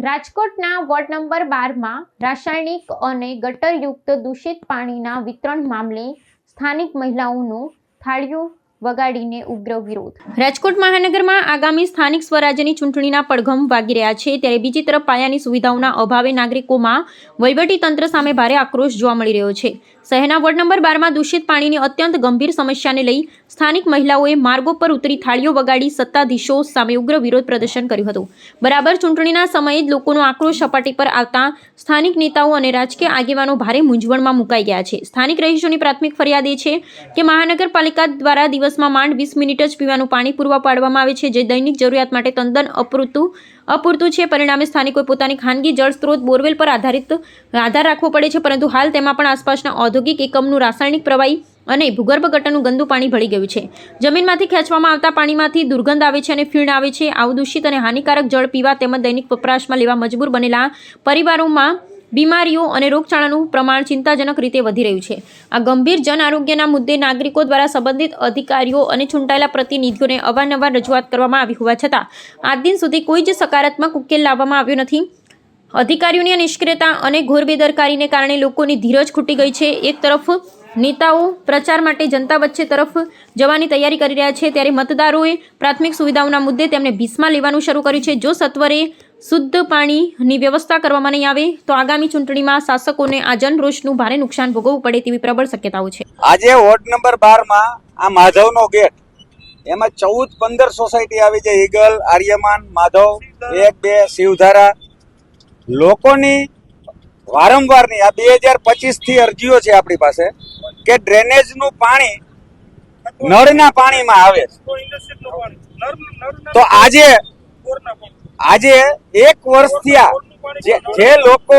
રાજકોટના ward number 12માં રાસાયણિક અને ગટરયુક્ત દૂષિત પાણીના વિતરણ મામલે સ્થાનિક મહિલાઓનો થાળીઓ વગાડીને ઉગ્ર વિરોધ. રાજકોટ મહાનગરમાં આગામી સ્થાનિક સ્વરાજ્યની ચૂંટણીના પડઘમ વાગી રહ્યા છે, ત્યારે બીજી તરફ પાયાની સુવિધાઓના અભાવે નાગરિકોમાં વહીવટીતંત્ર સામે ભારે આક્રોશ જોવા મળી રહ્યો છે. શહેરના વોર્ડ નંબર 12માં દૂષિત પાણીની અત્યંત ગંભીર સમસ્યાને લઈ સ્થાનિક મહિલાઓએ માર્ગો પર ઉતરી થાળીઓ વગાડી સત્તાધીશો સામે ઉગ્ર વિરોધ પ્રદર્શન કર્યું હતું. બરાબર ચૂંટણીના સમયે જ લોકોનો આક્રોશ સપાટી પર આવતા સ્થાનિક નેતાઓ અને રાજકીય આગેવાનો ભારે મૂંઝવણમાં મુકાઈ ગયા છે. સ્થાનિક રહીશોની પ્રાથમિક ફરિયાદ એ છે કે મહાનગરપાલિકા દ્વારા દિવસમાં માંડ 20 મિનિટ જ પીવાનું પાણી પૂરું પાડવામાં આવે છે, જે દૈનિક જરૂરિયાત માટે તદ્દન અપૂરતું છે. પરિણામે સ્થાનિકોએ પોતાની ખાનગી જળ સ્ત્રોત બોરવેલ પર આધાર રાખવો પડે છે, પરંતુ હાલ તેમાં પણ આસપાસના ઔદ્યોગિક એકમનું રાસાયણિક પ્રવાહી અને ભૂગર્ભ ગટરનું ગંદુ પાણી ભળી ગયું છે. જમીનમાંથી ખેંચવામાં આવતા પાણીમાંથી દુર્ગંધ આવે છે અને ફીણ આવે છે. આવું દૂષિત અને હાનિકારક જળ પીવા તેમજ દૈનિક વપરાશમાં લેવા મજબૂર બનેલા પરિવારોમાં બીમારીઓ અને રોગચાળાનું પ્રમાણ ચિંતાજનક રીતે વધી રહ્યું છે. આ ગંભીર જન આરોગ્યના મુદ્દે નાગરિકો દ્વારા સંબંધિત અધિકારીઓ અને ચૂંટાયેલા પ્રતિનિધિઓને અવારનવાર રજૂઆત કરવામાં આવી હોવા છતાં આજ દિન સુધી કોઈ જ સકારાત્મક ઉકેલ લાવવામાં આવ્યો નથી. અધિકારીઓની નિષ્ક્રિયતા અને ઘોર બેદરકારીને કારણે લોકોની ધીરજ ખૂટી ગઈ છે. એક તરફ નેતાઓ પ્રચાર માટે જનતા વચ્ચે તરફ જવાની તૈયારી કરી રહ્યા છે, ત્યારે મતદારોએ પ્રાથમિક સુવિધાઓના મુદ્દે તેમને ભીસમાં લેવાનું શરૂ કર્યું છે. જો સત્વરે શુદ્ધ પાણીની વ્યવસ્થા કરવામાં નહીં આવે તો આગામી ચૂંટણીમાં શાસકોને આ જનરોષનું ભારે નુકસાન ભોગવવું પડે તેવી પ્રબળ શક્યતાઓ છે. આજે વોર્ડ નંબર 12માં આ માધવનો ગેટ, એમાં 14-15 સોસાયટી આવી છે. ઈગલ, આર્યમાન, માધવ, 1-2, શિવધારા. લોકોની વારંવારની આ 2025 થી અરજીઓ છે આપણી પાસે કે ડ્રેનેજનું પાણી નળના પાણીમાં આવે. તો આજે 1 વર્ષ થયા જે લોકો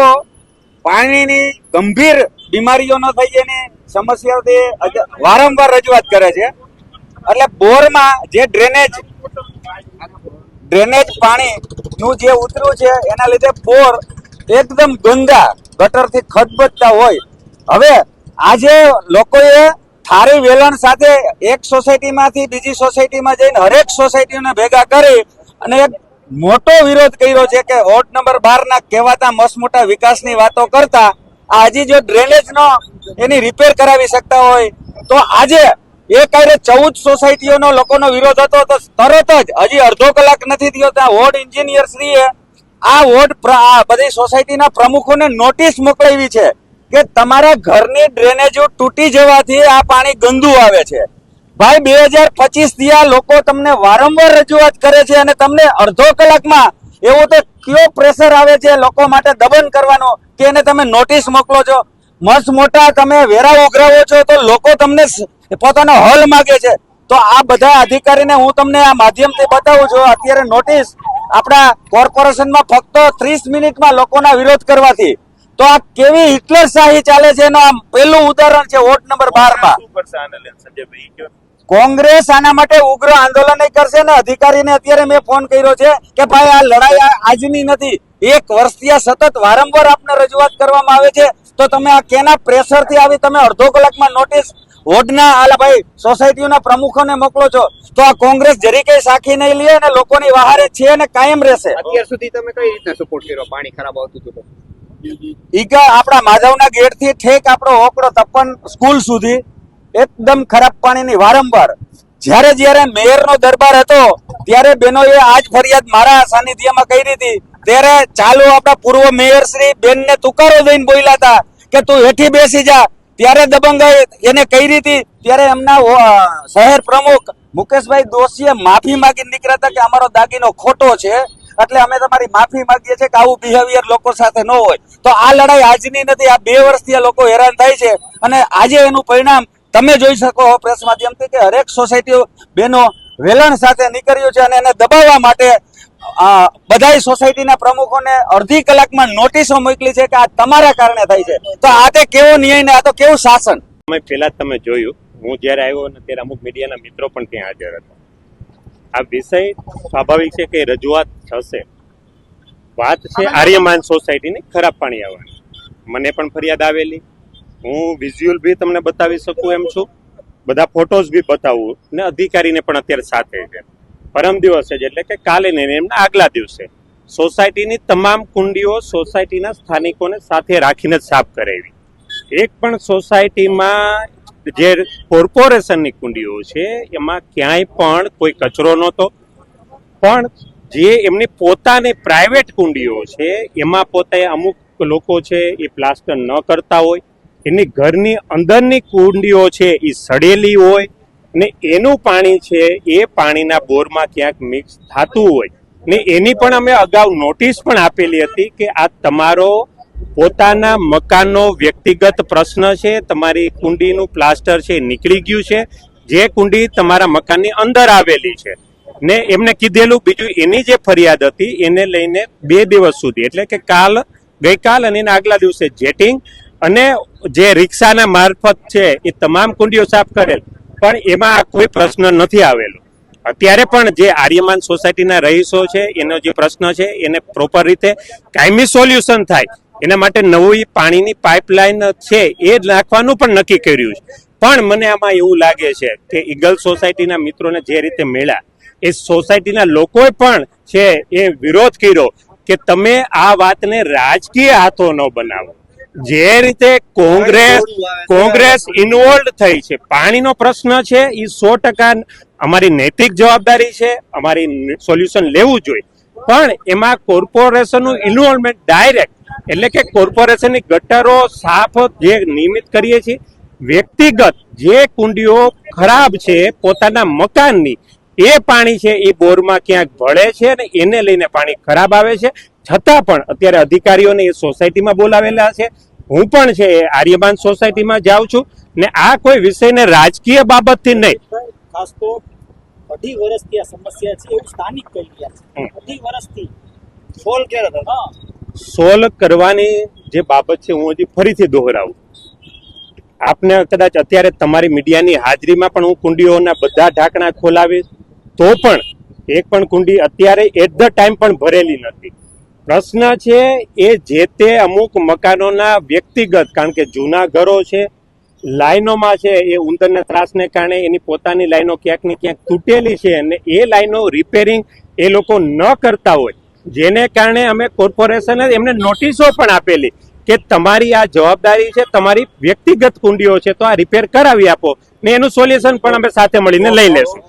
પાણીની ગંભીર બીમારીઓ ન થઈ એની સમસ્યાઓથી વારંવાર રજૂઆત કરે છે. એટલે બોરમાં જે ડ્રેનેજ પાણીનું જે ઉતર્યું છે એના લીધે બોર એકદમ ગંદા ગટરથી ખદબદતા હોય. હવે આજે લોકોએ થાળી વેલણ સાથે એક સોસાયટીમાંથી બીજી સોસાયટીમાં જઈને હરેક સોસાયટીઓને ભેગા કરી અને એક મોટો વિરોધ કર્યો છે કે વોર્ડ નંબર 12ના કહેવાતા મસમોટા વિકાસની વાતો કરતા હજી જો ડ્રેનેજનો એની રિપેર કરાવી શકતા હોય તો આજે એ કાયરે 14 સોસાયટીઓનો લોકોનો વિરોધ હતો તો તરત જ હજી અડધો કલાક નથી થયો ત્યાં વોર્ડ એન્જિનિયર શ્રીએ આ બધી સોસાયટીના પ્રમુખોને નોટિસ મોકલાવી છે કે તમારા ઘરની ડ્રેનેજો તૂટી જવાથી આ પાણી ગંદુ આવે છે. ભાઈ 2025 થી આ લોકો તમને વારંવાર રજૂઆત કરે છે અને તમને અડધો કલાકમાં એવું તો કયો પ્રેશર આવે છે લોકો માટે દબન કરવાનો કે એને તમે નોટિસ મોકલો છો. મસ્ત મોટા તમે વેરા ઉઘરાવો છો તો લોકો તમને પોતાનો હલ માગે છે. તો આ બધા અધિકારીને હું તમને આ માધ્યમથી બતાવું છું. અત્યારે નોટિસ આપણા કોર્પોરેશનમાં ફક્ત 30 મિનિટમાં લોકોના વિરોધ કરવાથી તો આ કેવી હિટલરશાહી ચાલે છે એનું આ પહેલું ઉદાહરણ છે વોર્ડ નંબર 12માં. કોંગ્રેસ આના માટે ઉગ્ર આંદોલન કરશે ને અધિકારીને અત્યારે મેં ફોન કર્યો છે કે ભાઈ આ લડાઈ આજની નથી, 1 વર્ષથી સતત વારંવાર આપને રજૂઆત કરવામાં આવે છે તો તમે આ કેના પ્રેશરથી આવી તમે અડધો કલાકમાં નોટિસ વોર્ડના આલા ભાઈ સોસાયટીઓના પ્રમુખોને મોકલો છો તો આ કોંગ્રેસ જરી કઈ સાખી નહીં લે અને લોકોની વહારે છે અને કાયમ રહેશે. અત્યાર સુધી તમે કઈ રીતના સપોર્ટ કર્યો પાણી ખરાબ આવતું હતું? ઈગા આપણા માધવના ગેટ થી ઠેક આપણો ઓકડો તપન સ્કૂલ સુધી એકદમ ખરાબ પાણીની વારંવાર. જ્યારે મેયરનો દરબાર હતો ત્યારે બહેનોએ આજ ફરિયાદ મારા સાનિધ્યમાં કરી હતી. ત્યારે ચાલુ આપણા પૂર્વ મેયર શ્રી બેનને તુકારો દઈને બોલ્યા હતા કે તું હેઠી બેસી જા. ત્યારે દબંગાઈ એને કરી હતી. ત્યારે એમના શહેર પ્રમુખ મુકેશભાઈ દોશીએ માફી માંગી નીકળ્યા હતા કે અમારો દાગીનો ખોટો છે એટલે અમે તમારી માફી માંગીએ છીએ કે આવું બિહેવિયર લોકો સાથે ન હોય. તો આ લડાઈ આજની નથી, આ 2 વર્ષથી આ લોકો હેરાન થાય છે અને આજે એનું પરિણામ તમે જોઈ શકો પ્રેસ માધ્યમથી કે હરેક સોસાયટીઓ બહેનો વેલણ સાથે નીકળ્યું છે અને એને દબાવવા માટે બધા સોસાયટીના પ્રમુખોને અડધી કલાકમાં નોટિસો મોકલી છે કે આ તમારા કારણે થાય છે. તો આ તે કેવો ન્યાય ને આ તો કેવું શાસન. પહેલા તમે જોયું, હું જયારે આવ્યો ને ત્યારે અમુક મીડિયાના મિત્રો પણ ત્યાં હાજર હતા. આ વિષય સ્વાભાવિક છે કે રજૂઆત થશે. વાત છે આર્યમાન સોસાયટીની ખરાબ પાણી આવવાની. મને પણ ફરિયાદ આવેલી, હું વિઝ્યુઅલ બી તમને બતાવી શકું એમ છું, બધા ફોટોઝ બી બતાવું ને અધિકારીને પણ અત્યારે સાથે છે. પરમ દિવસે જ એટલે કે કાલે નહીં એમના આગલા દિવસે સોસાયટીની તમામ કુંડીઓ સોસાયટીના સ્થાનિકોને સાથે રાખીને જ સાફ કરાવી. એક પણ સોસાયટીમાં જે કોર્પોરેશનની કુંડીઓ છે એમાં ક્યાંય પણ કોઈ કચરો નહોતો, પણ જે એમની પોતાની પ્રાઇવેટ કુંડીઓ છે એમાં પોતે અમુક લોકો છે એ પ્લાસ્ટર ન કરતા હોય, એની ઘરની અંદરની કુંડીઓ છે એ સડેલી હોય ને એનું પાણી છે એ પાણીના બોરમાં ક્યાંક મિક્સ થતું હોય ને એની પણ અમે અગાઉ નોટિસ પણ આપેલી હતી કે આ તમારો પોતાના મકાનનો વ્યક્તિગત પ્રશ્ન છે, તમારી કુંડીનું પ્લાસ્ટર છે નીકળી ગયું છે, જે કુંડી તમારા મકાનની અંદર આવેલી છે ને એમને કીધેલું. બીજું એની જે ફરિયાદ હતી એને લઈને 2 દિવસ સુધી એટલે કે ગઈકાલ અને એના આગલા દિવસે જેટિંગ અને જે રિક્ષાના મારફત છે એ તમામ કુંડીઓ સાફ કરેલ, પણ એમાં કોઈ પ્રશ્ન નથી આવેલો. અત્યારે પણ જે આર્યમાન સોસાયટીના રહીશો છે એનો જે પ્રશ્ન છે એને પ્રોપર રીતે કાયમી સોલ્યુશન થાય એના માટે નવી પાણીની પાઇપલાઇન છે એ નાખવાનું પણ નક્કી કર્યું છે. પણ મને આમાં એવું લાગે છે કે ઈગલ સોસાયટીના મિત્રોને જે રીતે મળ્યા એ સોસાયટીના લોકોએ પણ છે એ વિરોધ કર્યો કે તમે આ વાતને રાજકીય હાથો ન બનાવો. જે રીતે કોંગ્રેસ ઇન્વોલ્વ થઈ છે, પાણીનો પ્રશ્ન છે એ 100% અમારી નૈતિક જવાબદારી છે, અમારી સોલ્યુશન લેવું જોઈએ, પણ એમાં કોર્પોરેશનનું ઇન્વોલ્વમેન્ટ ડાયરેક્ટ એટલે કે કોર્પોરેશનની ગટરો સાફ જે નિયમિત કરીએ છીએ, વ્યક્તિગત જે કુંડીઓ ખરાબ છે પોતાના મકાનની એ પાણી છે એ બોરમાં ક્યાંક ભળે છે અને એને લઈને પાણી ખરાબ આવે છે. છતાં પણ અત્યારે અધિકારીઓને એ સોસાયટીમાં બોલાવેલા છે, હું પણ છે એ આર્યમાન સોસાયટીમાં જાઉં છું ને આ કોઈ વિષયને રાજકીય બાબતથી નહીં. ખાસ તો 2.5 વર્ષથી આ સમસ્યા છે એવું સ્થાનિક કહી રહ્યા છે. 2.5 વર્ષથી સોલ્વ ક્યારે થશે? સોલ્વ કરવાની જે બાબત છે હું હજી ફરીથી દોહરાવું. આપને કદાચ અત્યારે તમારી મીડિયાની હાજરીમાં પણ હું કુંડીઓના બધા ઢાંકણા ખોલાવીશ તો પણ એક પણ કુંડી અત્યારે એટ ધ ટાઈમ પણ ભરેલી નથી. પ્રશ્ન છે એ જે તે અમુક મકાનોના વ્યક્તિગત, કારણ કે જૂના ઘરો છે, લાઈનોમાં છે એ ઉંદરના ત્રાસને કારણે એની પોતાની લાઈનો ક્યાંક ને ક્યાંક તૂટેલી છે અને એ લાઈનો રિપેરિંગ એ લોકો ન કરતા હોય, જેને કારણે અમે કોર્પોરેશને એમને નોટિસો પણ આપેલી કે તમારી આ જવાબદારી છે, તમારી વ્યક્તિગત કુંડીઓ છે તો આ રિપેર કરાવી આપો ને એનું સોલ્યુશન પણ અમે સાથે મળીને લઈ લેશું.